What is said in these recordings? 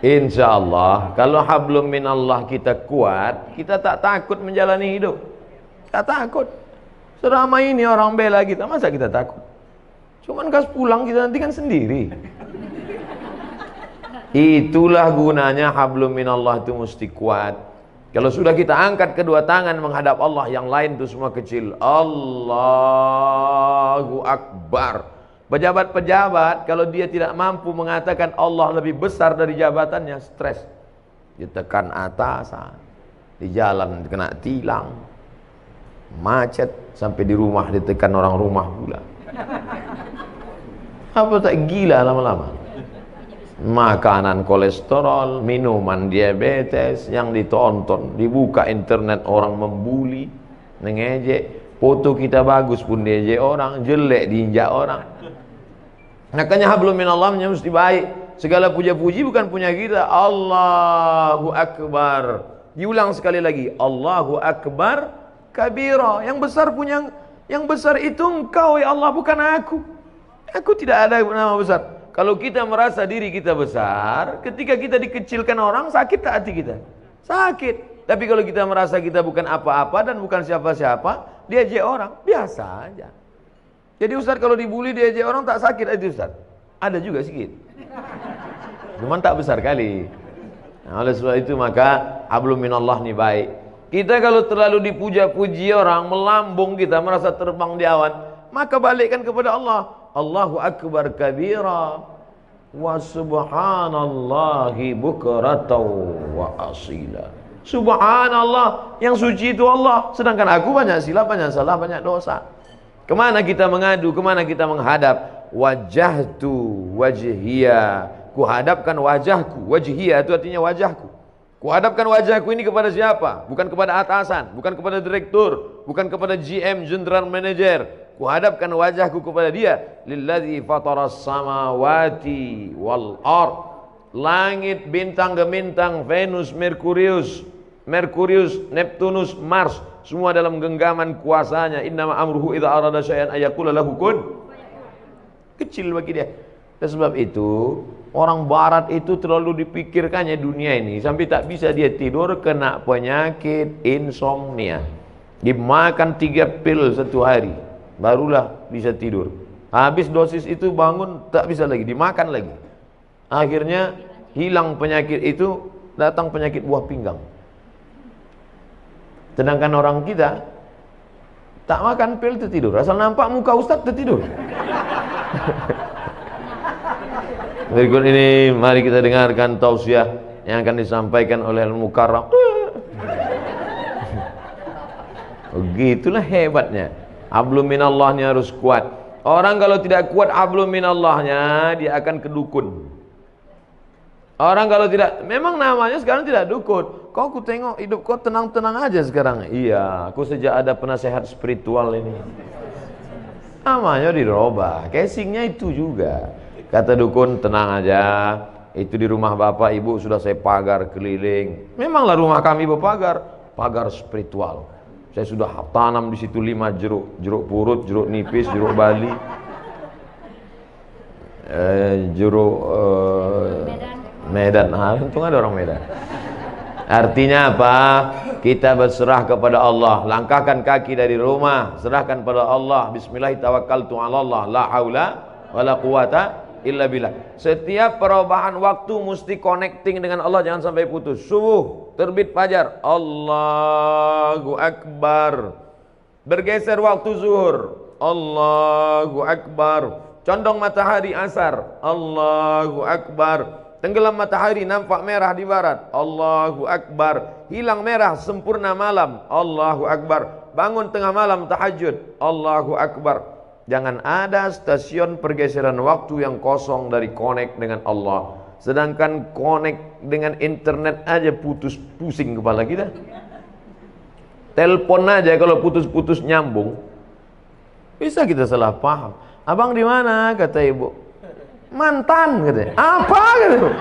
Insya Allah kalau hablum minallah kita kuat, kita tak takut menjalani hidup. Tak takut. Selama ini orang bela kita, masa kita takut? Cuman kas pulang kita nanti kan sendiri. Itulah gunanya hablum minallah itu mesti kuat. Kalau sudah kita angkat kedua tangan menghadap Allah, yang lain itu semua kecil. Allahu Akbar. Pejabat-pejabat kalau dia tidak mampu mengatakan Allah lebih besar dari jabatannya, stres. Ditekan atasan, di jalan kena tilang, macet, sampai di rumah ditekan orang rumah pula. Apa tak gila lama-lama? Makanan kolesterol, minuman diabetes yang ditonton, dibuka internet orang membuli, mengejek, foto kita bagus pun diejek orang, jelek diinjak orang. Makanya hablum minallah mesti baik. Segala puja-puji bukan punya kita. Allahu Akbar. Diulang sekali lagi. Allahu Akbar kabira. Yang besar punya, yang besar itu engkau ya Allah, bukan aku. Aku tidak ada nama besar. Kalau kita merasa diri kita besar, ketika kita dikecilkan orang, sakit tak hati kita? Sakit. Tapi kalau kita merasa kita bukan apa-apa dan bukan siapa-siapa, diajak orang, biasa aja. Jadi Ustaz kalau dibully diajak orang tak sakit itu Ustaz? Ada juga sedikit. Cuman tak besar kali. Nah, oleh sebab itu maka hablum minallah ni baik. Kita kalau terlalu dipuja-puji orang, melambung kita, merasa terbang di awan, maka balikkan kepada Allah. Allahu Akbar kabira wa subhanallahi bukratan wa asila. Subhanallah, yang suci itu Allah, sedangkan aku banyak silap, banyak salah, banyak dosa. Kemana kita mengadu, kemana kita menghadap? Wajahtu wajhiya, kuhadapkan wajahku. Wajhiya itu artinya wajahku. Kuhadapkan wajahku ini kepada siapa? Bukan kepada atasan, bukan kepada direktur, bukan kepada GM, general manager. Kuhadapkan wajahku kepada dia. Lilladzi fataras samawati wal ard. Langit, bintang gemintang, Venus, Merkurius, Neptunus, Mars, semua dalam genggaman kuasanya. Innama amruhu idza arada syai'an ayaqula lahu kun. Kecil bagi dia. Dan sebab itu orang barat itu terlalu dipikirkannya dunia ini sampai tak bisa dia tidur, kena penyakit insomnia. Dimakan 3 pil satu hari barulah bisa tidur. Habis dosis itu bangun tak bisa lagi, dimakan lagi. Akhirnya hilang penyakit itu, datang penyakit buah pinggang. Sedangkan orang kita tak makan pil tertidur, asal nampak muka ustaz tertidur. Berikut ini mari kita dengarkan tausiah yang akan disampaikan oleh Al-Mukarram. Begitulah hebatnya. Hablum minallahnya harus kuat. Orang kalau tidak kuat hablum minallahnya, dia akan kedukun. Orang kalau tidak, memang namanya sekarang tidak dukun. Kau ku tengok hidup kau tenang-tenang aja sekarang. Iya, aku sejak ada penasehat spiritual ini. Namanya dirubah, casingnya itu juga. Kata dukun, tenang aja, itu di rumah bapak ibu sudah saya pagar keliling. Memanglah rumah kami berpagar, pagar spiritual. Saya sudah tanam di situ 5 jeruk, jeruk purut, jeruk nipis, jeruk bali, jeruk Medan. Untung ada orang Medan. Artinya apa? Kita berserah kepada Allah. Langkahkan kaki dari rumah, serahkan pada Allah. Bismillahirrahmanirrahim. La haula wala quwata illa billah. Setiap perubahan waktu mesti connecting dengan Allah, jangan sampai putus. Subuh, terbit fajar, Allahu Akbar. Bergeser waktu zuhur, Allahu Akbar. Condong matahari asar, Allahu Akbar. Tenggelam matahari nampak merah di barat, Allahu Akbar. Hilang merah sempurna malam, Allahu Akbar. Bangun tengah malam tahajud, Allahu Akbar. Jangan ada stasiun pergeseran waktu yang kosong dari connect dengan Allah. Sedangkan connect dengan internet aja putus, pusing kepala kita. Telepon aja kalau putus-putus nyambung, bisa kita salah paham. Abang di mana? Kata ibu. Mantan katanya. Apa gitu?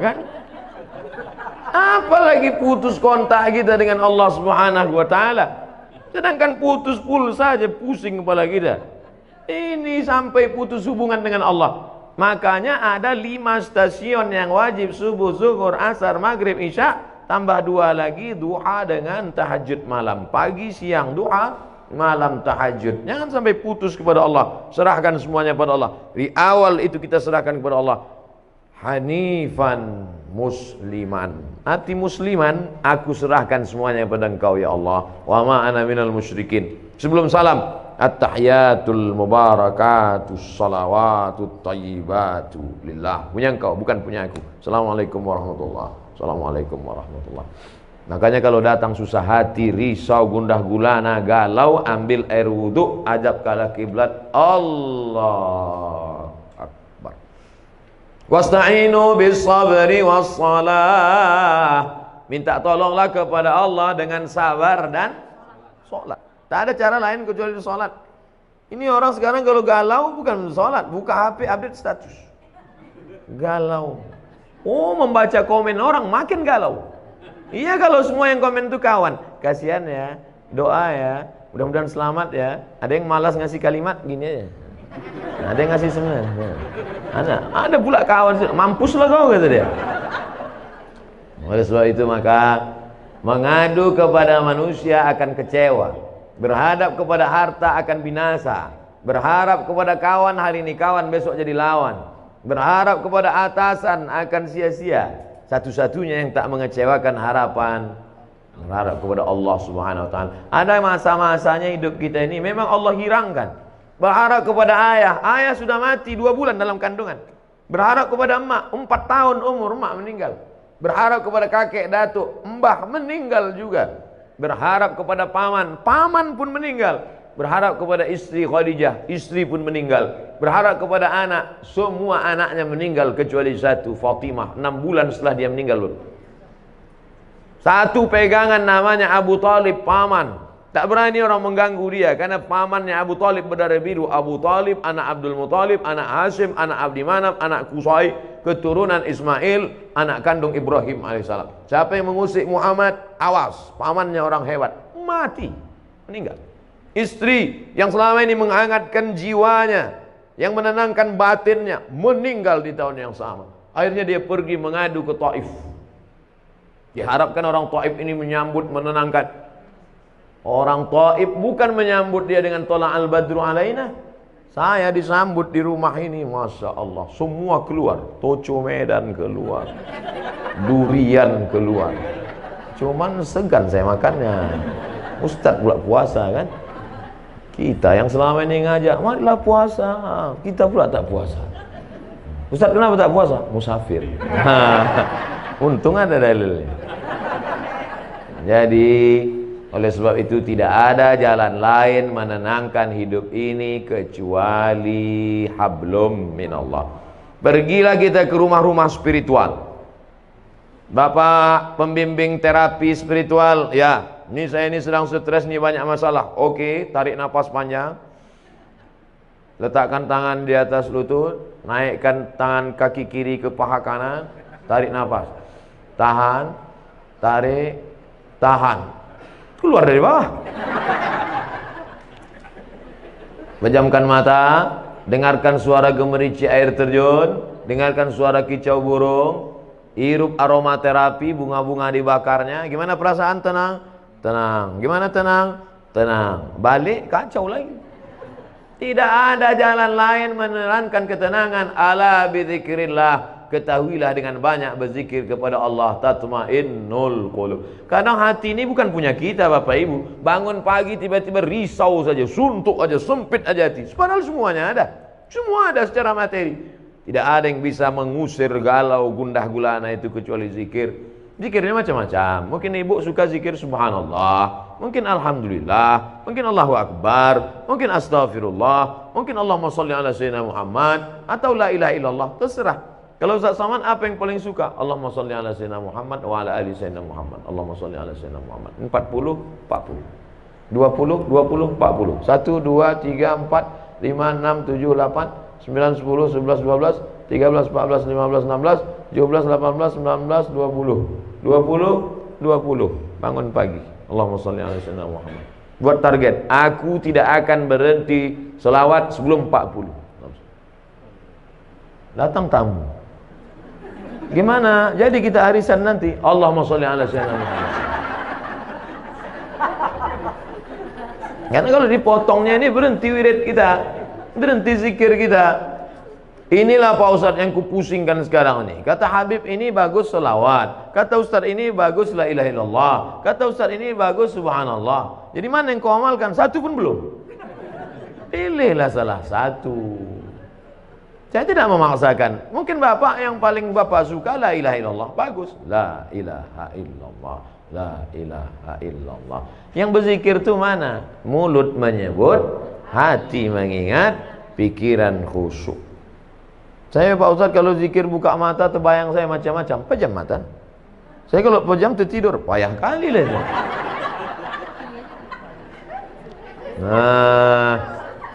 Kan? Apalagi putus kontak kita dengan Allah Subhanahu wa taala. Sedangkan putus pulsa saja pusing kepala kita. Ini sampai putus hubungan dengan Allah. Makanya ada 5 stasiun yang wajib: subuh, zuhur, asar, maghrib, isya, tambah 2 lagi duha dengan tahajud malam. Pagi, siang duha, malam tahajud. Jangan sampai putus kepada Allah. Serahkan semuanya kepada Allah. Di awal itu kita serahkan kepada Allah. Hanifan musliman, hati musliman, aku serahkan semuanya kepada Engkau ya Allah. Wa ma ana minal musyrikin. Sebelum salam, at-tahiyatul mubarakatus salawatut thayyibatu lillah. Punya Engkau, bukan punya aku. Assalamualaikum warahmatullahi. Assalamualaikum warahmatullahi. Makanya kalau datang susah hati, risau, gundah gulana, galau, ambil air wudu, ajab ke kiblat. Allah akbar. Wasta'inu bis sabri was salah. Minta tolonglah kepada Allah dengan sabar dan sholat. Tak ada cara lain kecuali sholat. Ini orang sekarang kalau galau bukan sholat, buka HP update status. Galau. Oh, membaca komen orang makin galau. Iya, kalau semua yang komen itu kawan. Kasihan ya, doa ya, mudah-mudahan selamat ya. Ada yang malas ngasih kalimat gini aja. Ada yang ngasih semangat. Ada pula kawan, mampuslah kau, kata dia. Oleh sebab itu maka mengadu kepada manusia akan kecewa, berhadap kepada harta akan binasa, berharap kepada kawan hari ini kawan, besok jadi lawan, berharap kepada atasan akan sia-sia. Satu-satunya yang tak mengecewakan harapan, berharap kepada Allah Subhanahu wa taala. Ada masa-masanya hidup kita ini memang Allah hirangkan. Berharap kepada ayah, ayah sudah mati 2 bulan dalam kandungan. Berharap kepada emak, 4 tahun umur emak meninggal. Berharap kepada kakek datuk, mbah meninggal juga. Berharap kepada paman, paman pun meninggal. Berharap kepada istri Khadijah, istri pun meninggal. Berharap kepada anak, semua anaknya meninggal kecuali satu, Fatimah, 6 bulan setelah dia meninggal. Satu pegangan namanya Abu Talib, paman. Tak berani orang mengganggu dia karena pamannya Abu Talib berdarah biru. Abu Talib, anak Abdul Muthalib, anak Hashim, anak Abdi Manaf, anak Qusay, keturunan Ismail, anak kandung Ibrahim alaihissalam. Siapa yang mengusik Muhammad, awas, pamannya orang hebat, mati, meninggal. Istri yang selama ini menghangatkan jiwanya, yang menenangkan batinnya, meninggal di tahun yang sama. Akhirnya dia pergi mengadu ke Taif. Diharapkan orang Taif ini menyambut, menenangkan. Orang Taif bukan menyambut dia dengan tola al-badru alaina. Saya disambut di rumah ini, Masya Allah, semua keluar. Toco Medan keluar, durian keluar. Cuman segan saya makannya. Ustadz pula puasa kan. Kita yang selama ini ngajak, marilah puasa, kita pula tak puasa. Ustaz, kenapa tak puasa? Musafir. Untung ada dalilnya. Jadi oleh sebab itu tidak ada jalan lain menenangkan hidup ini kecuali hablum minallah. Pergilah kita ke rumah-rumah spiritual. Bapak pembimbing terapi spiritual, ya. Ini saya ini sedang stres nih, banyak masalah. Oke, tarik nafas panjang. Letakkan tangan di atas lutut, naikkan tangan kaki kiri ke paha kanan, tarik nafas. Tahan, tarik, tahan. Keluar dari bawah. Pejamkan mata, dengarkan suara gemerici air terjun, dengarkan suara kicau burung, hirup aromaterapi, bunga-bunga dibakarnya. Gimana perasaan? Tenang. Tenang. Gimana tenang? Tenang. Balik kacau lagi. Tidak ada jalan lain menerangkan ketenangan. Ala bidzikrillah. Ketahuilah dengan banyak berzikir kepada Allah tatmainnul qulub. Kadang hati ini bukan punya kita Bapak Ibu. Bangun pagi tiba-tiba risau saja, suntuk aja, sempit aja hati. Padahal semuanya ada. Semua ada secara materi. Tidak ada yang bisa mengusir galau gundah gulana itu kecuali zikir. Zikirnya macam-macam. Mungkin ibu suka zikir subhanallah, mungkin alhamdulillah, mungkin Allahu akbar, mungkin astaghfirullah, mungkin Allahumma sholli ala sayyidina Muhammad, atau la ilaha illallah, terserah. Kalau Ustaz Saman apa yang paling suka? Allahumma sholli ala sayyidina Muhammad wa ala ali sayyidina Muhammad. Allahumma sholli ala sayyidina Muhammad. 40, 40. 20, 20, 40. 1, 2, 3, 4, 5, 6, 7, 8, 9, 10, 11, 12, 13, 14, 15, 16, 17, 18, 19, 20. 20, 20. Bangun pagi. Allahumma sholli ala sayyidina Muhammad. Buat target, aku tidak akan berhenti selawat sebelum 40. Datang tamu. Gimana? Jadi kita arisan nanti. Allahumma sholli ala sayyidina Muhammad. Karena kalau dipotongnya ini berhenti wirid kita, berhenti zikir kita. Inilah Pak Ustadz yang kupusingkan sekarang ini. Kata Habib ini bagus selawat. Kata Ustadz ini bagus la ilaha illallah. Kata Ustadz ini bagus subhanallah. Jadi mana yang kau amalkan? Satu pun belum. Pilihlah salah satu. Saya tidak memaksakan. Mungkin bapak yang paling bapak suka la ilaha illallah. Bagus. La ilaha illallah. La ilaha illallah. Yang berzikir itu mana? Mulut menyebut, hati mengingat, pikiran khusyuk. Saya Pak Ustadz kalau zikir buka mata terbayang saya macam-macam. Pejam mata. Saya kalau pejam tertidur, payah kali lah. Nah,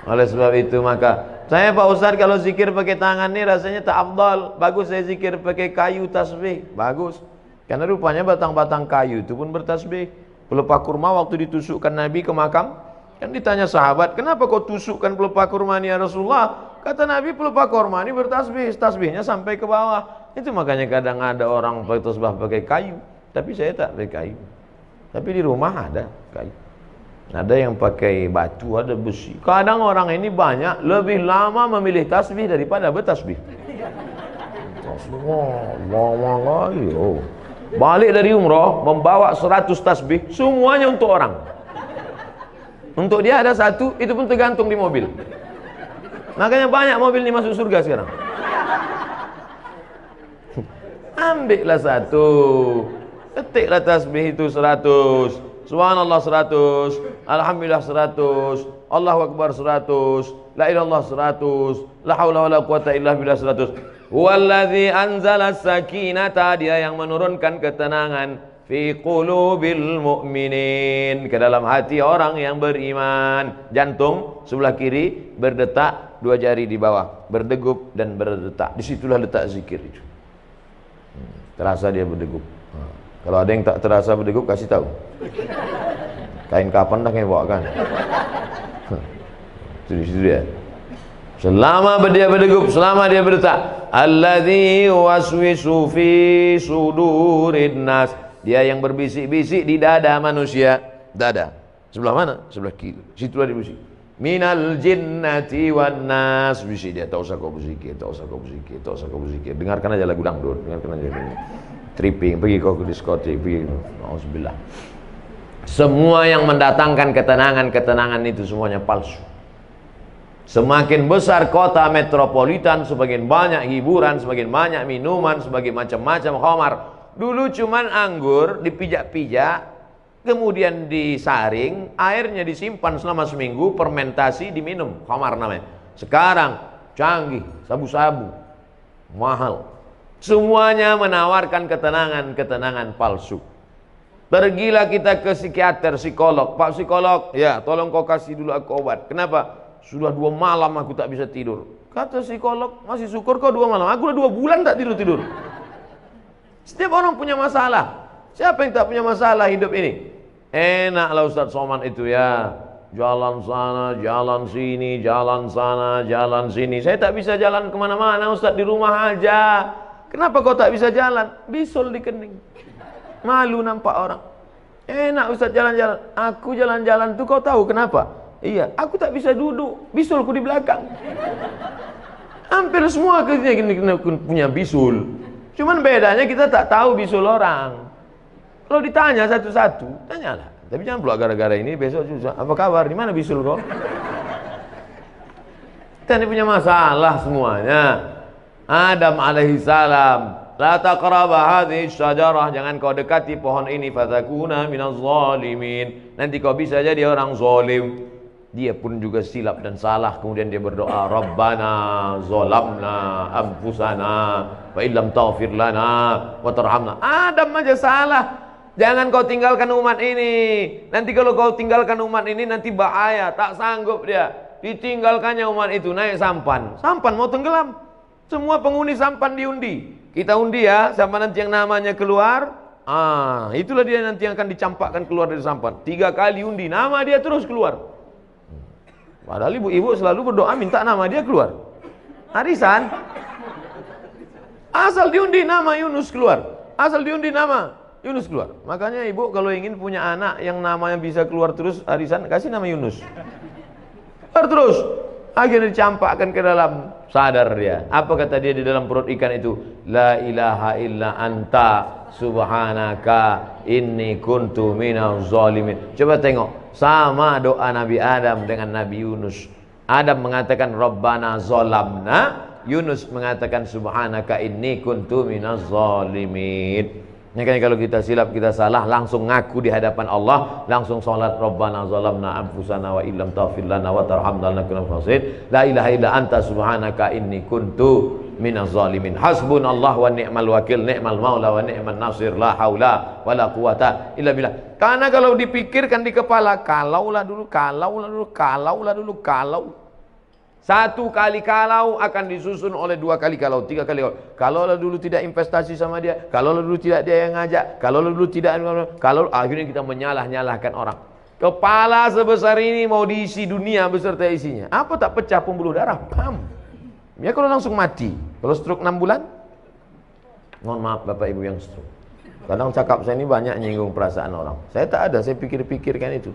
oleh sebab itu maka saya Pak Ustadz kalau zikir pakai tangan ini rasanya tak afdal. Bagus saya zikir pakai kayu tasbih. Bagus. Karena rupanya batang-batang kayu itu pun bertasbih. Pelepah kurma waktu ditusukkan Nabi ke makam, kan ditanya sahabat, kenapa kau tusukkan pelepah kurma ini ya Rasulullah? Kata Nabi, pelepah kurma ini bertasbih, tasbihnya sampai ke bawah. Itu makanya kadang ada orang pakai tasbih pakai kayu, tapi saya tak pakai kayu. Tapi di rumah ada kayu. Ada yang pakai batu, ada besi. Kadang orang ini banyak lebih lama memilih tasbih daripada bertasbih. Allah. Balik dari umroh membawa 100 tasbih, semuanya untuk orang. Untuk dia ada satu, itu pun tergantung di mobil. Makanya banyak mobil ini masuk surga sekarang. Ambillah satu, ketiklah tasbih itu 100, subhanallah 100, alhamdulillah 100, Allahu akbar 100, la ilallah 100, la haula wala quwata illa billah 100. Walladzi anzala sakinata, dia yang menurunkan ketenangan fi qulubil mu'minin, ke dalam hati orang yang beriman. Jantung sebelah kiri berdetak, dua jari di bawah berdegup dan berdetak. Disitulah letak zikir itu. Terasa dia berdegup. Kalau ada yang tak terasa berdegup, kasih tahu. Kain kapan dah yang bawa kan? Itu di situ dia. Selama dia berdegup, selama dia berdetak, alladzi waswisu fi sudurin nas, dia yang berbisik-bisik di dada manusia. Dada sebelah mana? Sebelah kiri. Situlah dia berbisik. Minal jinnati wan nas, bisik dia. Tak usah kau berzikir, tak usah kau berzikir, tak usah kau berzikir. Dengarkan aja lagu dangdut, dengarkan aja tripping, pergi kau ke diskotik, pergi. Auzubillah. Semua yang mendatangkan ketenangan itu semuanya palsu. Semakin besar kota metropolitan, semakin banyak hiburan, semakin banyak minuman, semakin macam-macam khamar. Dulu cuman anggur dipijak-pijak, kemudian disaring, airnya disimpan selama seminggu, fermentasi, diminum, khamar namanya. Sekarang canggih, sabu-sabu, mahal. Semuanya menawarkan ketenangan palsu. Pergilah kita ke psikiater, psikolog. Pak psikolog, ya tolong kau kasih dulu aku obat. Kenapa? Sudah 2 malam aku tak bisa tidur. Kata psikolog, masih syukur kau 2 malam. Aku udah 2 bulan tak tidur-tidur. Setiap orang punya masalah. Siapa yang tak punya masalah hidup ini? Enaklah Ustaz Somad itu ya. Jalan sana, jalan sini, jalan sana, jalan sini. Saya tak bisa jalan kemana-mana Ustaz, di rumah aja. Kenapa kau tak bisa jalan? Bisul di kening. Malu nampak orang. Enak Ustaz jalan-jalan. Aku jalan-jalan tuh kau tahu kenapa? Iya, aku tak bisa duduk, bisulku di belakang. Hampir semua kita punya bisul. Cuman bedanya kita tak tahu bisul orang. Kalau ditanya satu-satu, tanyalah. Tapi jangan pula gara-gara ini besok susah. Apa kabar? Di mana bisul kau? Kita ini punya masalah semuanya. Adam alaihissalam, la taqraba hadhihi syajarah, jangan kau dekati pohon ini, fatakuna minaz zalimin. Nanti kau bisa jadi orang zalim. Dia pun juga silap dan salah, kemudian dia berdoa, Rabbana zolamna anfusana wa illam taghfir lana wa tarhamna. Adam aja salah. Jangan kau tinggalkan umat ini. Nanti kalau kau tinggalkan umat ini nanti bahaya, tak sanggup dia. Ditinggalkannya umat itu, naik sampan. Sampan mau tenggelam. Semua penghuni sampan diundi. Kita undi ya, siapa nanti yang namanya keluar. Itulah dia nanti yang akan dicampakkan keluar dari sampan. 3 kali undi, nama dia terus keluar. Padahal ibu-ibu selalu berdoa minta nama dia keluar. Arisan. Asal diundi nama Yunus keluar. Asal diundi nama Yunus keluar. Makanya ibu kalau ingin punya anak yang namanya bisa keluar terus arisan, kasih nama Yunus. Keluar terus. Akhirnya dicampakkan ke dalam, sadar dia. Apa kata dia di dalam perut ikan itu? La ilaha illa anta subhanaka inni kuntu minaz zalimin. Coba tengok, sama doa Nabi Adam dengan Nabi Yunus. Adam mengatakan Rabbana zolamna, Yunus mengatakan subhanaka inni kuntu minaz zalimin. Makanya kalau kita silap, kita salah, langsung ngaku di hadapan Allah, langsung sholat Rabbana zalamna anfusana wa illam taghfir lana wa tarhamna lanakunanna minal khasirin. La ilaha illa anta subhanaka inni kuntu minaz zalimin. Hasbunallah wa ni'mal wakil, ni'mal maula wa ni'man nasir, la haula wala quwata illa billah. Karena kalau dipikirkan di kepala, kalaulah dulu, kalau satu kali kalau akan disusun oleh dua kali kalau, tiga kali kalau. Kalaulah dulu tidak investasi sama dia, kalaulah dulu tidak dia yang ngajak, kalaulah dulu tidak, kalau akhirnya kita menyalah-nyalahkan orang. Kepala sebesar ini mau diisi dunia beserta isinya. Apa tak pecah pembuluh darah? Pam. Ya kalau langsung mati. Kalau stroke 6 bulan? Mohon maaf Bapak Ibu yang stroke. Kadang cakap saya ini banyak nyinggung perasaan orang. Saya tak ada, saya pikir-pikirkan itu.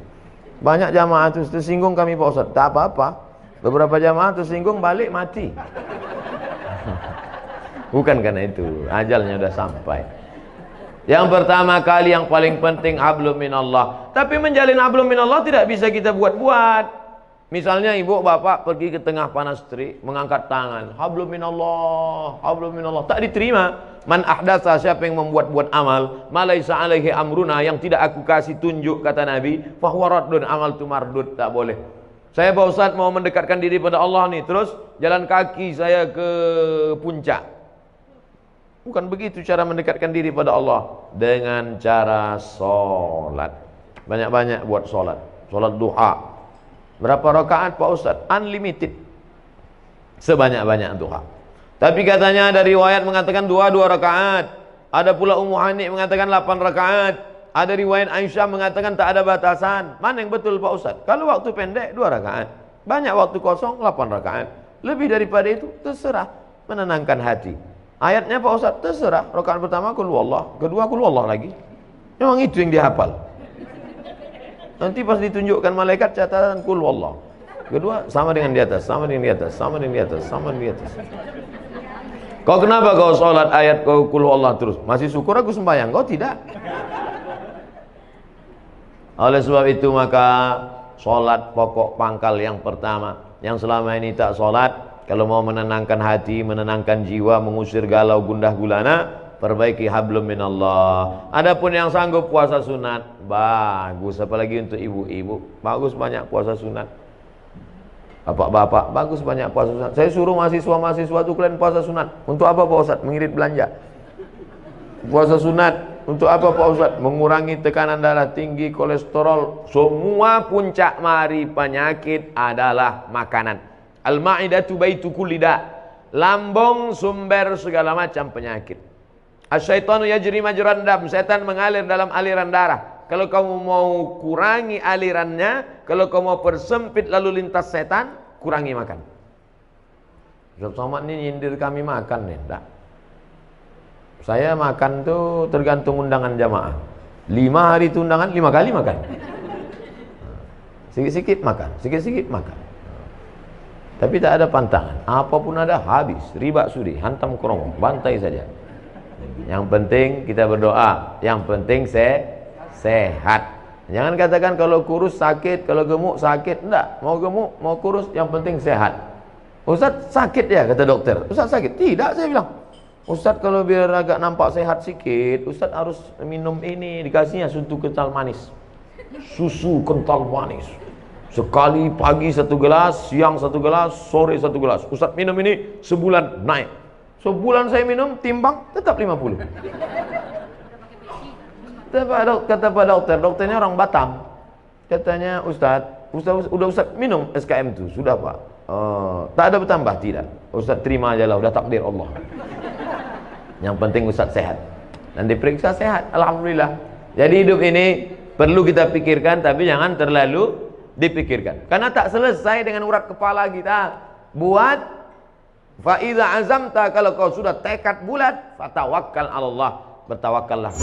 Banyak jamaah itu tersinggung kami Pak Ustaz. Tak apa-apa. Beberapa jamaah tersinggung balik mati. Bukan karena itu, ajalnya sudah sampai. Yang pertama kali yang paling penting hablum minallah. Tapi menjalin hablum minallah tidak bisa kita buat-buat. Misalnya ibu bapak pergi ke tengah panas terik, mengangkat tangan, hablum minallah, hablum minallah, tak diterima. Man ahdatsa, siapa yang membuat-buat amal, malaisa alaihi amruna, yang tidak aku kasih tunjuk, kata Nabi, fahuwa raddun, amal tu mardud, tak boleh. Saya Pak Ustaz mau mendekatkan diri pada Allah nih, terus jalan kaki saya ke puncak. Bukan begitu cara mendekatkan diri pada Allah. Dengan cara sholat. Banyak-banyak buat sholat. Sholat duha. Berapa rakaat Pak Ustaz? Unlimited. Sebanyak-banyak duha. Tapi katanya ada riwayat mengatakan 2 rakaat. Ada pula Ummu Hani mengatakan 8 rakaat. Ada riwayat Aisyah mengatakan tak ada batasan. Mana yang betul Pak Ustaz? Kalau waktu pendek 2 rakaat, banyak waktu kosong 8 rakaat. Lebih daripada itu terserah, menenangkan hati. Ayatnya Pak Ustaz terserah. Rakaat pertama qul huwallah, kedua qul huwallah lagi. Memang itu yang dihafal. Nanti pas ditunjukkan malaikat catatan qul huwallah. Kedua sama dengan di atas, sama dengan di atas, sama dengan di atas, sama dengan di atas. Kau kenapa kau sholat ayat kau qul huwallah terus? Masih syukur aku sembahyang, kau tidak. Oleh sebab itu maka sholat pokok pangkal yang pertama. Yang selama ini tak sholat, kalau mau menenangkan hati, menenangkan jiwa, mengusir galau gundah gulana, perbaiki hablum minallah. Adapun yang sanggup puasa sunat, bagus. Apalagi untuk ibu-ibu, bagus banyak puasa sunat. Bapak-bapak, bagus banyak puasa sunat. Saya suruh mahasiswa-mahasiswa itu kalian puasa sunat. Untuk apa Pak Ustaz? Mengirit belanja. Puasa sunat untuk apa Pak Ustaz? Mengurangi tekanan darah tinggi, kolesterol. Semua puncak mari penyakit adalah makanan. Al-ma'idatu baitu kulli da. Lambung sumber segala macam penyakit. Asyaitanu yajri majran dam. Setan mengalir dalam aliran darah. Kalau kamu mau kurangi alirannya, kalau kamu mau persempit lalu lintas setan, kurangi makan. Ustaz Somad ini nyindir kami makan nih, enggak. Saya makan tuh tergantung undangan jamaah. 5 hari itu undangan, 5 kali makan. Sikit-sikit makan, sikit-sikit makan. Tapi tak ada pantangan. Apapun ada habis. Riba sudi, hantam kerongkong, bantai saja. Yang penting kita berdoa. Yang penting sehat. Jangan katakan kalau kurus sakit, kalau gemuk sakit. Enggak, mau gemuk, mau kurus, yang penting sehat. Ustaz sakit ya, kata dokter. Ustaz sakit? Tidak, saya bilang. Ustaz kalau biar agak nampak sehat sikit, Ustaz harus minum ini, dikasihnya susu kental manis. Susu kental manis. Sekali pagi 1 gelas, siang 1 gelas, sore 1 gelas. Ustaz minum ini sebulan naik. Sebulan saya minum, timbang tetap 50. Kata Pak Dokter, dokternya orang Batam. Katanya Ustaz udah Ustaz minum SKM itu, sudah Pak. Tak ada bertambah, tidak. Ustaz terima aja lah, udah takdir Allah. Yang penting Ustaz sehat. Dan diperiksa sehat, alhamdulillah. Jadi hidup ini perlu kita pikirkan, tapi jangan terlalu dipikirkan. Karena tak selesai dengan urat kepala kita. Buat Fa idza azamta, kalau kau sudah tekad bulat, fatawakkal 'ala Allah, bertawakallah.